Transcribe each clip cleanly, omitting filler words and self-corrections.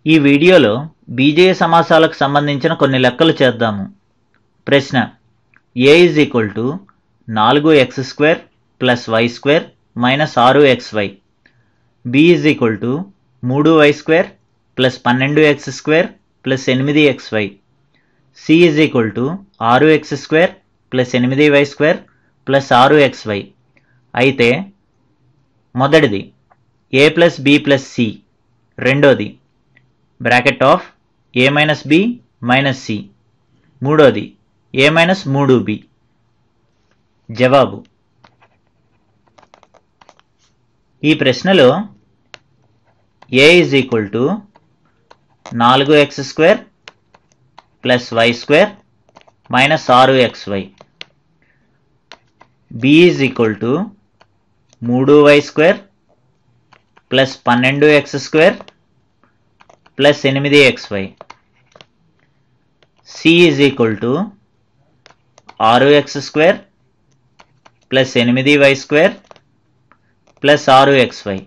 ఈ వీడియోలో బీజీయ సమాసాలకు సంబంధించిన కొన్ని లెక్కలు చేద్దాము. ప్రశ్న: a = 4x² + y² - 6xy. b = 3y² + 12x² + 8xy. c = 6x² + 8y² + 6xy. అయితే మొదటిది a + b + c, రెండోది (a - b - c), మూడోది a - 3b. జవాబు: ఈ ప్రశ్నలో a = 4x² + y² - 6xy. b = 3y² + 12x² + 8xy. c = 6x² + 8y² + 6xy.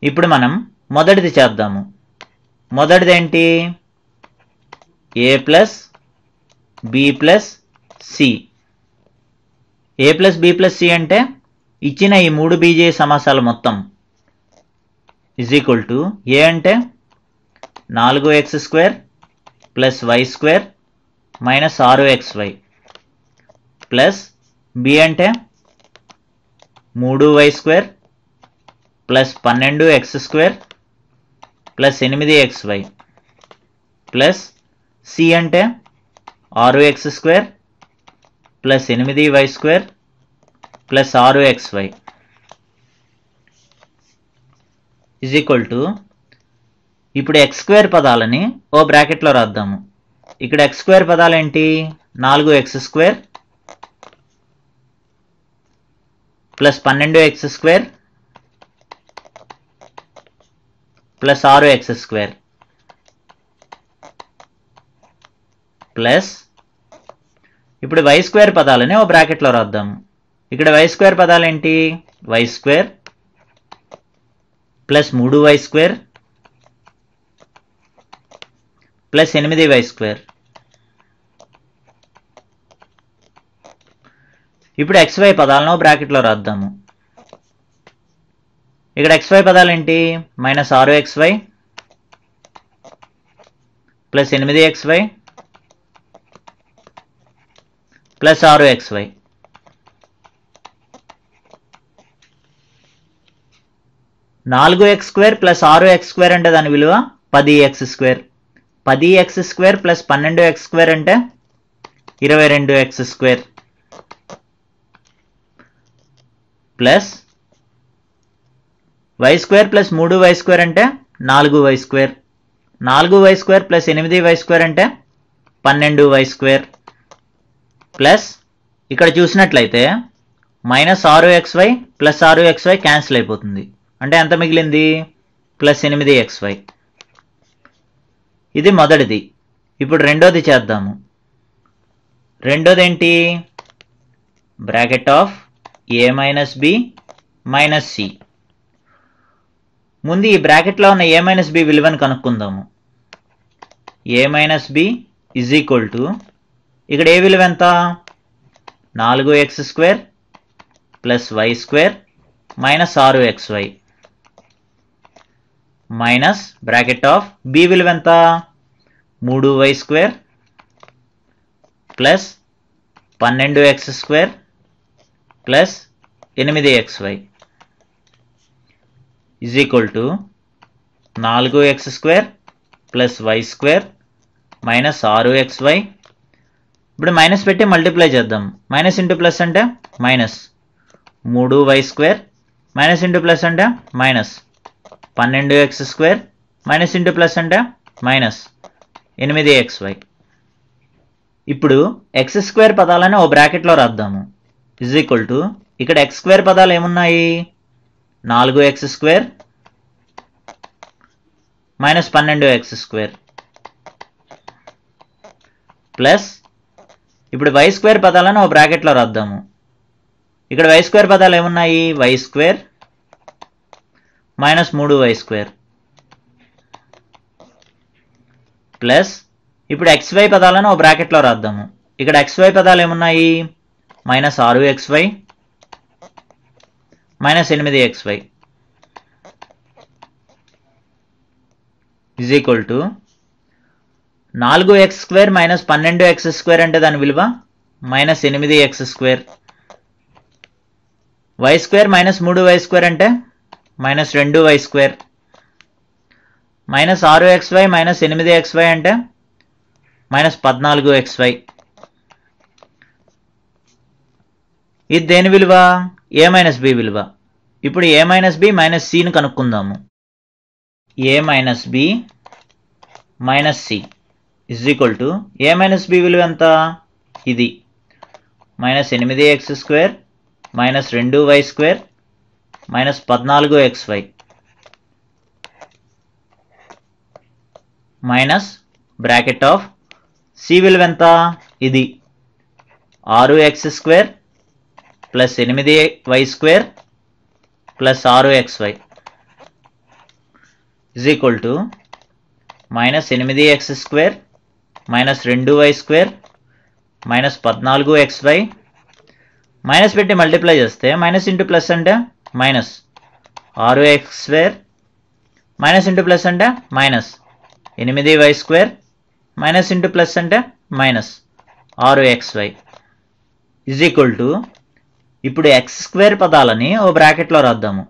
ఇప్పుడు మనం మొదటిది చేద్దాము. మొదటిది ఏంటి? a + b + c. a + b + c అంటే ఇచ్చిన ఈ మూడు బీజీయ సమాసాల మొత్తం. a అంటే 4x² + y² - 6xy, plus b అంటే 3y² + 12x² + 8xy, plus c అంటే 6x² + 8y² + 6xy. ఇప్పుడు x² పదాలని ఓ బ్రాకెట్లో రాద్దాము. ఇక్కడ x² పదాలు ఏంటి? 4x² + 12x² + 6x², ప్లస్ ఇప్పుడు y² పదాలని ఓ బ్రాకెట్లో రాద్దాము. ఇక్కడ y² పదాలు ఏంటి? y² + 3y² + 8y². ఇప్పుడు xy పదాలను బ్రాకెట్లో రాద్దాము. ఇక్కడ xy పదాలు ఏంటి? -6xy + 8xy + 6xy. (4x² + 6x² అంటే దాని విలువ 10x². 10x² + 12x² అంటే 22x², ప్లస్ y² + 3y² అంటే 4y². 4y² + 8y² అంటే 12y², ప్లస్ ఇక్కడ చూసినట్లయితే -6xy + 6xy క్యాన్సిల్ అయిపోతుంది. అంటే ఎంత మిగిలింది? +8xy. ఇది మొదటిది. ఇప్పుడు రెండోది చేద్దాము. రెండోది ఏంటి? (a - b - c). ముందు ఈ బ్రాకెట్లో ఉన్న a - b విలువను కనుక్కుందాము. a - b = ఇక్కడ ఏ విలువ ఎంత? 4x² + y² - 6xy, minus b విలువ ఎంత? 3y² + 12x² + 8xy, 4x² + y² - 6xy. ఇప్పుడు మైనస్ పెట్టి మల్టిప్లై చేద్దాం. మైనస్ ఇంటూ ప్లస్ అంటే minus 3y² minus into plus అంటే minus 12x² minus into plus అంటే మైనస్ 8xy. ఇప్పుడు x² పదాలని ఓ బ్రాకెట్లో రాద్దాము. ఇక్కడ x² పదాలు ఏమున్నాయి? 4x² - 12x², ప్లస్ ఇప్పుడు y² పదాలను ఓ బ్రాకెట్లో రాద్దాము. ఇక్కడ y² పదాలు ఏమున్నాయి? y² - 3y², ప్లస్ ఇప్పుడు xy పదాలను ఓ బ్రాకెట్లో రాద్దాము. ఇక్కడ xy పదాలు ఏమున్నాయి? -6xy -8xy is equal to 4x² -12x² అంటే దాని విలువ -8x². y² -3y² అంటే -2y². -6xy -8xy అంటే -14xy. ఇది దేని విలువ? a - b విలువ. ఇప్పుడు a - b - c ను కనుక్కుందాము. a - b - c is equal to a - b విలువ ఎంత? ఇది -8x² -2y² -14xy minus bracket of c విలువ ఎంత? ఇది 6x² +8y² +6xy is equal to -8x² -2y² -14xy minus పెట్టి మల్టిప్లై చేస్తే మైనస్ ఇంటూ ప్లస్ అంటే minus 6x² minus into plus అంటే minus 8y² minus into plus అంటే minus 6xy is equal to ఇప్పుడు x² పదాలని ఓ బ్రాకెట్లో రాద్దాము.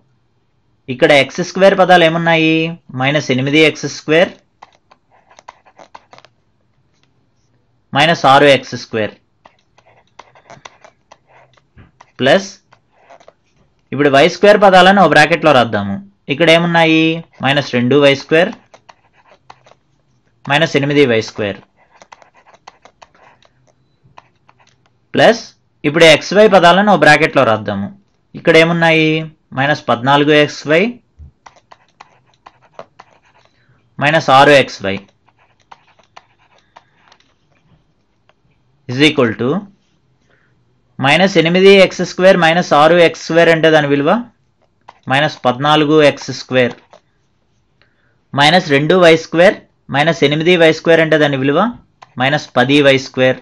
ఇక్కడ x² పదాలు ఏమున్నాయి? -8x² -6x² ప్లస్ ఇప్పుడు y² పదాలను ఓ బ్రాకెట్లో రాద్దాము. ఇక్కడ ఏమున్నాయి? -2y² -8y² ప్లస్ ఇప్పుడు xy పదాలను ఓ బ్రాకెట్లో రాద్దాము. ఇక్కడ ఏమున్నాయి? -14xy -6xy is equal to -8x² -6x² అంటే దాని విలువ -14x² -2y² -8y² అంటే దాని విలువ -10y²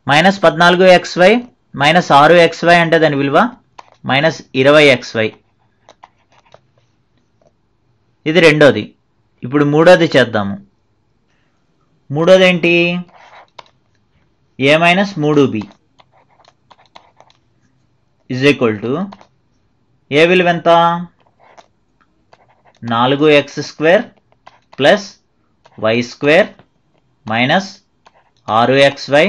-14xy -6xy అంటే దాని విలువ -20xy. ఇది రెండోది. ఇప్పుడు మూడోది చేద్దాము. మూడోది ఏంటి? a - 3b is equal to a విలువ ఎంత? 4x² +y² -6xy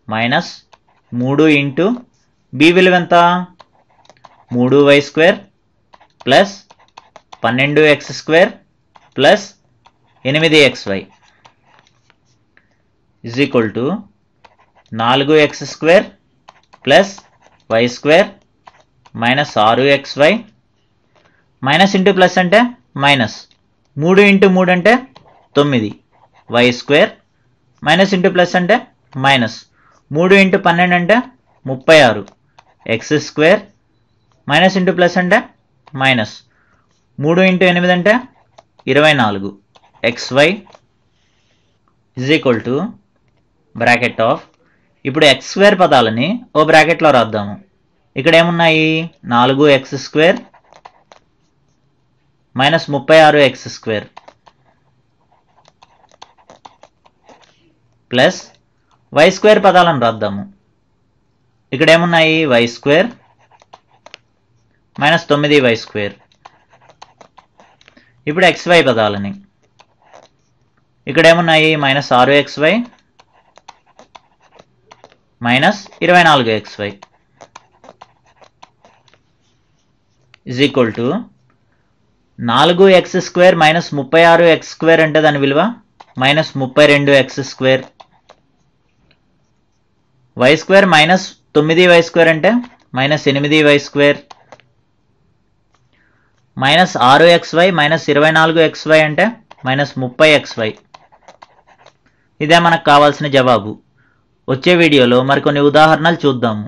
-3 into b విలువ ఎంత? 3y² +12x² +8xy is equal to 4x² +y² -6xy minus into plus అంటే మైనస్ 3 ఇంటూ 3 అంటే 9 y² మైనస్ ఇంటూ ప్లస్ అంటే మైనస్ 3 ఇంటూ 12 అంటే 36 x² minus into plus అంటే minus 3 into 8 అంటే 24 xy is equal to bracket of ఇప్పుడు x² పదాలని ఓ బ్రాకెట్లో రాద్దాము. ఇక్కడ ఏమున్నాయి? 4x² -36x² ప్లస్ y² పదాలను రాద్దాము. ఇక్కడ ఏమున్నాయి? y² -9y². ఇప్పుడు xy పదాలని ఇక్కడ ఏమున్నాయి? -6xy -24xy is equal to 4x² -36x² అంటే దాని విలువ -32x². y² -9y² అంటే -8y². -6xy -24xy అంటే -30xy. ఇదే మనకు కావాల్సిన జవాబు. వచ్చే వీడియోలో మరికొన్ని ఉదాహరణలు చూద్దాము.